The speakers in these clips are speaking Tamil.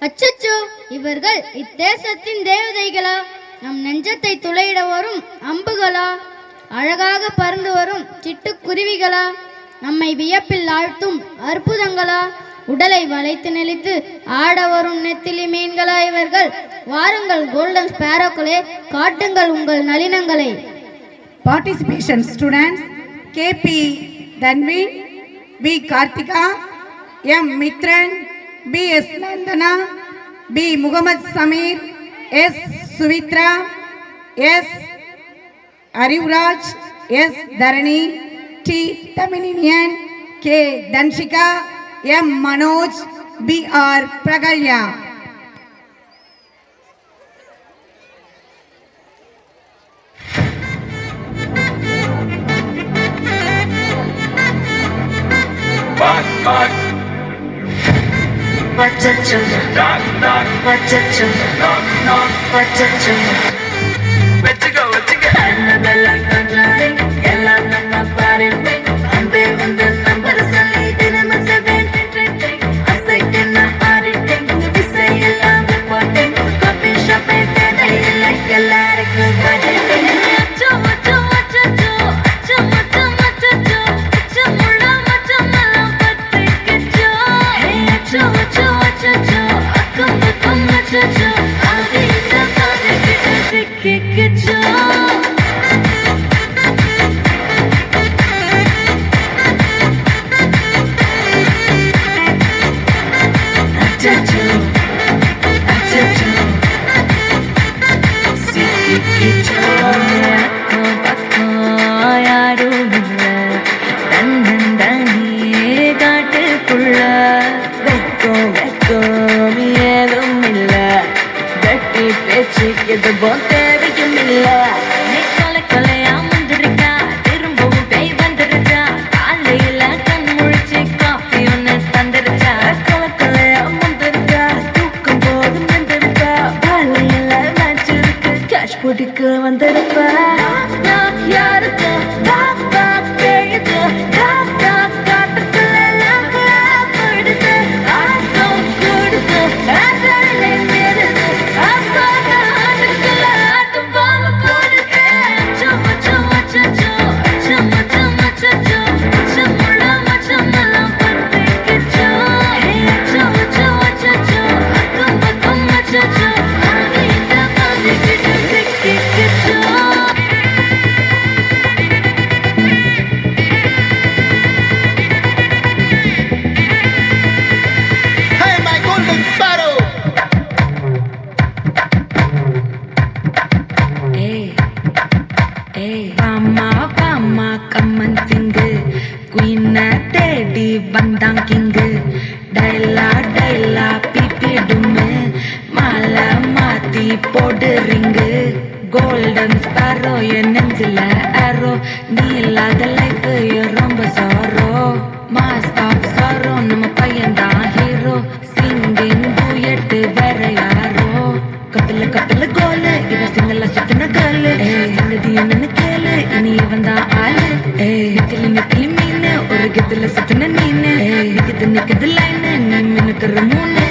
அச்சச்சோ, இவர்கள் இத்தேசத்தின் தேவதைகளா? நம் நெஞ்சத்தை துளையிட வரும் அம்புகளா? அழகாக பறந்து வரும் சிட்டுக்குருவிகளா? நம்மை வியப்பில் ஆழ்த்தும் அற்புதங்களா? உடலை வளைத்து நெளித்து ஆட வரும் நெத்திலி மீன்களா இவர்கள்? வாருங்கள் கோல்டன் ஸ்பேரோக்களே, காட்டுங்கள் உங்கள் நளினங்களை. Participation students: KP Dhanvi, B Karthika, M Mitran, B S Nandana, B Muhammad Samir, S Suvitra, S Arivraj, S Dharani, T Tamilinian, K Danshika, M Manoj, B R Pragalya. Golden sparrow, என் நெஞ்சில arrow, நீ இல்லாத life ரொம்ப sorrow. Mask of sorrow, நம்ம பையன்தான் hero. Singing duet வேற யாரோ? கப்பில கப்பில கோலு, இவ சிங்கல சுத்தின girl. சங்கதி என்னன்னு கேளு, இனி இவன் தான் ஆளு. நெத்திலி நெத்திலி மீனு, ஒரு கெத்துல சுத்தின நீனு. நிக்குது நிக்குது லைன், நீ மினுக்குற மூணு.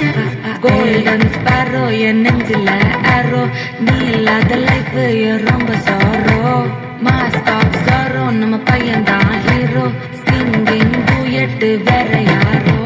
Golden sparrow, என் நெஞ்சில arrow, நீ இல்லாத life ரொம்ப sorrow. Mask of sorrow, நம்ம பையன்தான் hero. Singing duet வேற யாரோ?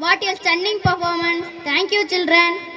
What a stunning performance. Thank you, children.